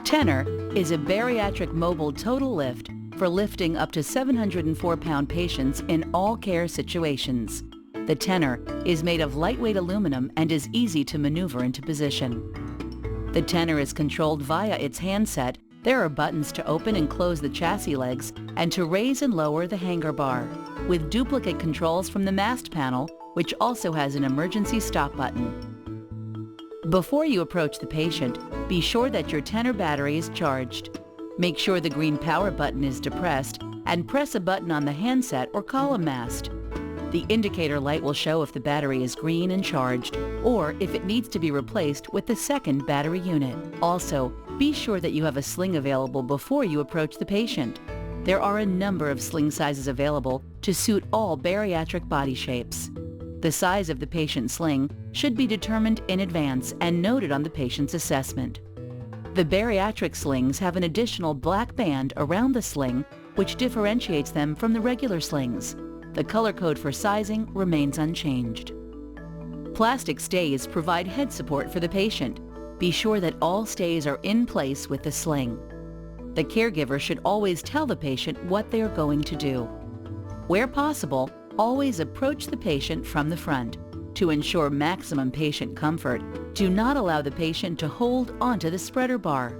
Tenor is a bariatric mobile total lift for lifting up to 704-pound patients in all care situations. The Tenor is made of lightweight aluminum and is easy to maneuver into position. The Tenor is controlled via its handset. There are buttons to open and close the chassis legs and to raise and lower the hanger bar, with duplicate controls from the mast panel, which also has an emergency stop button. Before you approach the patient, be sure that your Tenor battery is charged. Make sure the green power button is depressed and press a button on the handset or column mast. The indicator light will show if the battery is green and charged, or if it needs to be replaced with the second battery unit. Also, be sure that you have a sling available before you approach the patient. There are a number of sling sizes available to suit all bariatric body shapes. The size of the patient's sling should be determined in advance and noted on the patient's assessment. The bariatric slings have an additional black band around the sling which differentiates them from the regular slings. The color code for sizing remains unchanged. Plastic stays provide head support for the patient. Be sure that all stays are in place with the sling. The caregiver should always tell the patient what they are going to do. Where possible, always approach the patient from the front. To ensure maximum patient comfort, do not allow the patient to hold onto the spreader bar.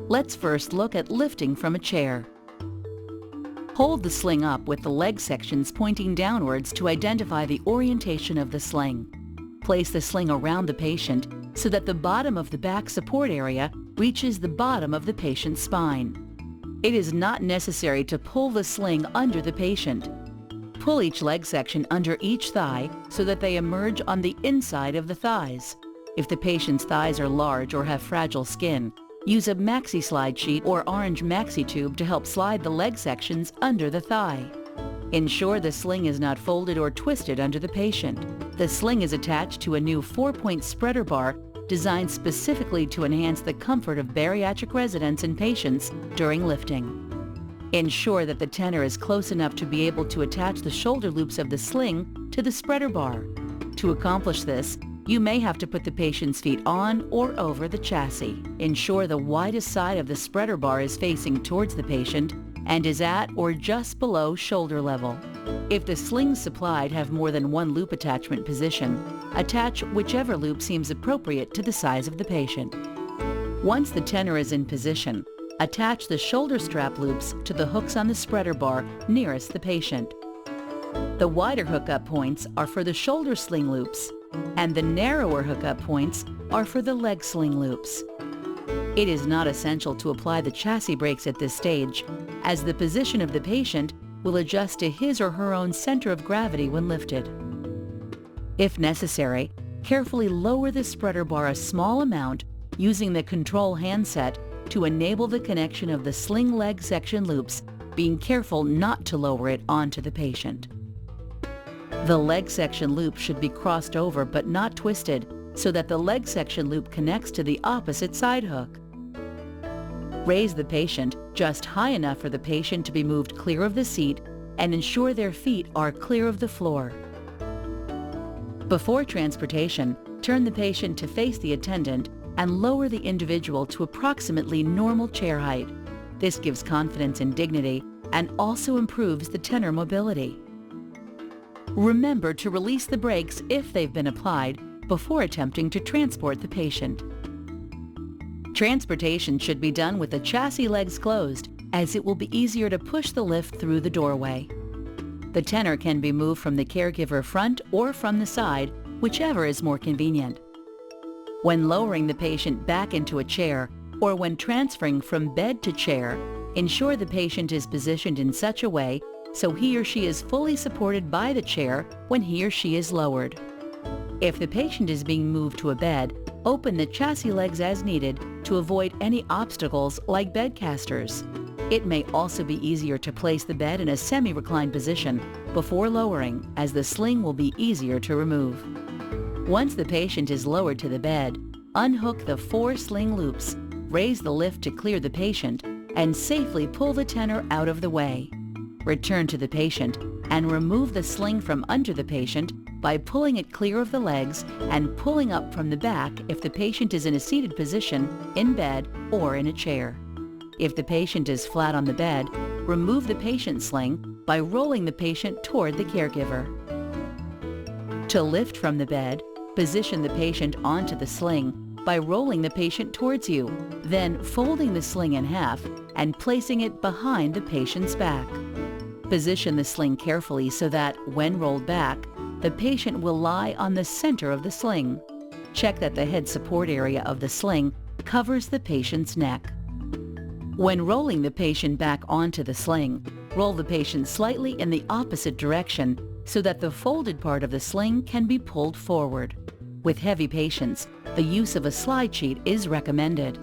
Let's first look at lifting from a chair. Hold the sling up with the leg sections pointing downwards to identify the orientation of the sling. Place the sling around the patient so that the bottom of the back support area reaches the bottom of the patient's spine. It is not necessary to pull the sling under the patient. Pull each leg section under each thigh so that they emerge on the inside of the thighs. If the patient's thighs are large or have fragile skin, use a maxi slide sheet or orange maxi tube to help slide the leg sections under the thigh. Ensure the sling is not folded or twisted under the patient. The sling is attached to a new 4-point spreader bar designed specifically to enhance the comfort of bariatric residents and patients during lifting. Ensure that the Tenor is close enough to be able to attach the shoulder loops of the sling to the spreader bar. To accomplish this, you may have to put the patient's feet on or over the chassis. Ensure the widest side of the spreader bar is facing towards the patient and is at or just below shoulder level. If the slings supplied have more than one loop attachment position, attach whichever loop seems appropriate to the size of the patient. Once the Tenor is in position, attach the shoulder strap loops to the hooks on the spreader bar nearest the patient. The wider hookup points are for the shoulder sling loops, and the narrower hookup points are for the leg sling loops. It is not essential to apply the chassis brakes at this stage, as the position of the patient will adjust to his or her own center of gravity when lifted. If necessary, carefully lower the spreader bar a small amount using the control handset to enable the connection of the sling leg section loops, being careful not to lower it onto the patient. The leg section loop should be crossed over but not twisted so that the leg section loop connects to the opposite side hook. Raise the patient just high enough for the patient to be moved clear of the seat and ensure their feet are clear of the floor. Before transportation, turn the patient to face the attendant and lower the individual to approximately normal chair height. This gives confidence and dignity and also improves the Tenor mobility. Remember to release the brakes if they've been applied before attempting to transport the patient. Transportation should be done with the chassis legs closed, as it will be easier to push the lift through the doorway. The Tenor can be moved from the caregiver front or from the side, whichever is more convenient. When lowering the patient back into a chair or when transferring from bed to chair, ensure the patient is positioned in such a way so he or she is fully supported by the chair when he or she is lowered. If the patient is being moved to a bed, open the chassis legs as needed to avoid any obstacles like bed casters. It may also be easier to place the bed in a semi-reclined position before lowering, as the sling will be easier to remove. Once the patient is lowered to the bed, unhook the 4 sling loops, raise the lift to clear the patient, and safely pull the tenor out of the way. Return to the patient and remove the sling from under the patient by pulling it clear of the legs and pulling up from the back if the patient is in a seated position, in bed, or in a chair. If the patient is flat on the bed, remove the patient sling by rolling the patient toward the caregiver. To lift from the bed, position the patient onto the sling by rolling the patient towards you, then folding the sling in half and placing it behind the patient's back. Position the sling carefully so that, when rolled back, the patient will lie on the center of the sling. Check that the head support area of the sling covers the patient's neck. When rolling the patient back onto the sling, roll the patient slightly in the opposite direction so that the folded part of the sling can be pulled forward. With heavy patients, the use of a slide sheet is recommended.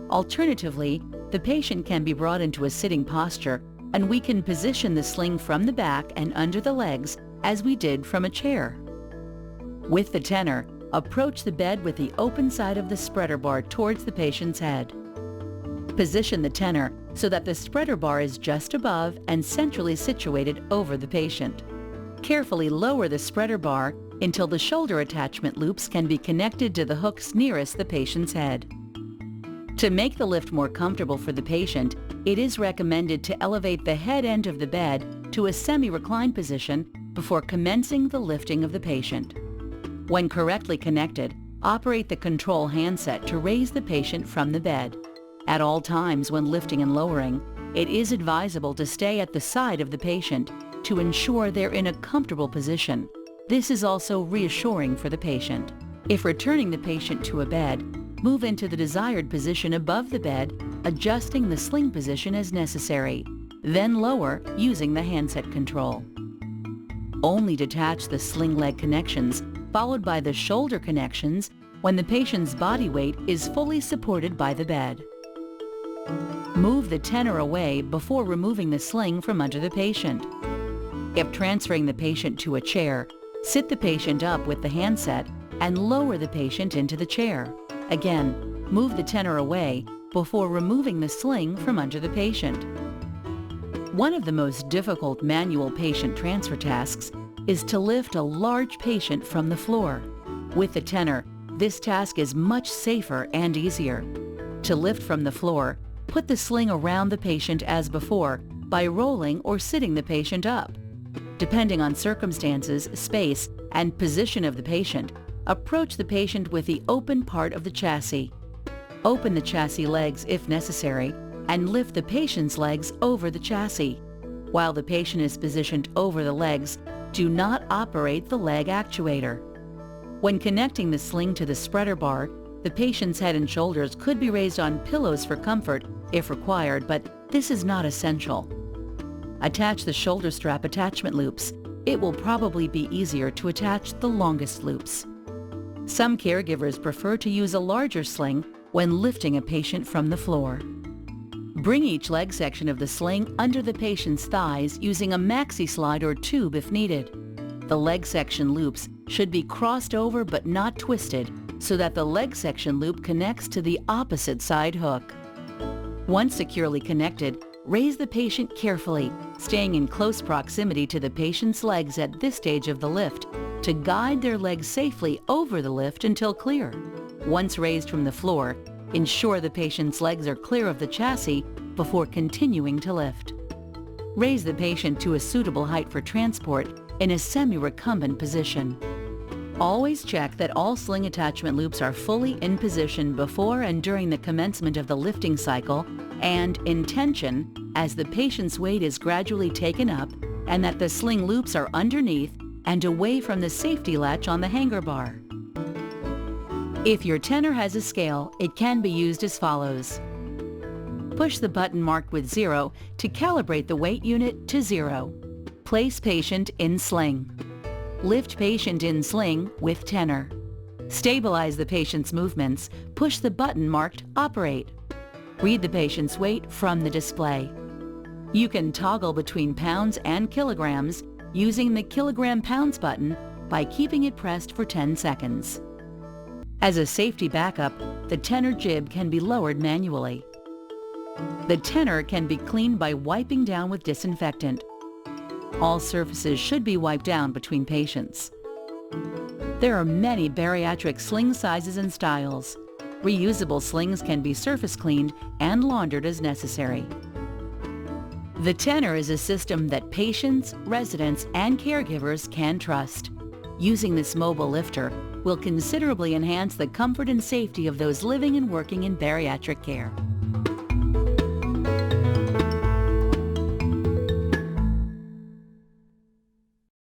Alternatively, the patient can be brought into a sitting posture and we can position the sling from the back and under the legs as we did from a chair. With the tenor, approach the bed with the open side of the spreader bar towards the patient's head. Position the tenor so that the spreader bar is just above and centrally situated over the patient. Carefully lower the spreader bar until the shoulder attachment loops can be connected to the hooks nearest the patient's head. To make the lift more comfortable for the patient, it is recommended to elevate the head end of the bed to a semi-reclined position before commencing the lifting of the patient. When correctly connected, operate the control handset to raise the patient from the bed. At all times when lifting and lowering, it is advisable to stay at the side of the patient to ensure they're in a comfortable position. This is also reassuring for the patient. If returning the patient to a bed, move into the desired position above the bed, adjusting the sling position as necessary. Then lower using the handset control. Only detach the sling leg connections, followed by the shoulder connections, when the patient's body weight is fully supported by the bed. Move the tenor away before removing the sling from under the patient. If transferring the patient to a chair, sit the patient up with the handset and lower the patient into the chair. Again, move the tenor away before removing the sling from under the patient. One of the most difficult manual patient transfer tasks is to lift a large patient from the floor. With the tenor, this task is much safer and easier. To lift from the floor, put the sling around the patient as before by rolling or sitting the patient up. Depending on circumstances, space, and position of the patient, approach the patient with the open part of the chassis. Open the chassis legs if necessary and lift the patient's legs over the chassis. While the patient is positioned over the legs, do not operate the leg actuator. When connecting the sling to the spreader bar, the patient's head and shoulders could be raised on pillows for comfort if required, but this is not essential. Attach the shoulder strap attachment loops. It will probably be easier to attach the longest loops. Some caregivers prefer to use a larger sling when lifting a patient from the floor. Bring each leg section of the sling under the patient's thighs using a maxi slide or tube if needed. The leg section loops should be crossed over but not twisted so that the leg section loop connects to the opposite side hook. Once securely connected, raise the patient carefully, staying in close proximity to the patient's legs at this stage of the lift to guide their legs safely over the lift until clear. Once raised from the floor, ensure the patient's legs are clear of the chassis before continuing to lift. Raise the patient to a suitable height for transport in a semi-recumbent position. Always check that all sling attachment loops are fully in position before and during the commencement of the lifting cycle and in tension as the patient's weight is gradually taken up and that the sling loops are underneath and away from the safety latch on the hanger bar. If your tenor has a scale, it can be used as follows. Push the button marked with 0 to calibrate the weight unit to 0. Place patient in sling. Lift patient in sling with tenor. Stabilize the patient's movements. Push the button marked Operate. Read the patient's weight from the display. You can toggle between pounds and kilograms using the kilogram/pounds button by keeping it pressed for 10 seconds. As a safety backup, the tenor jib can be lowered manually. The Tenor can be cleaned by wiping down with disinfectant. All surfaces should be wiped down between patients. There are many bariatric sling sizes and styles. Reusable slings can be surface cleaned and laundered as necessary. The Tenor is a system that patients, residents, and caregivers can trust. Using this mobile lifter will considerably enhance the comfort and safety of those living and working in bariatric care.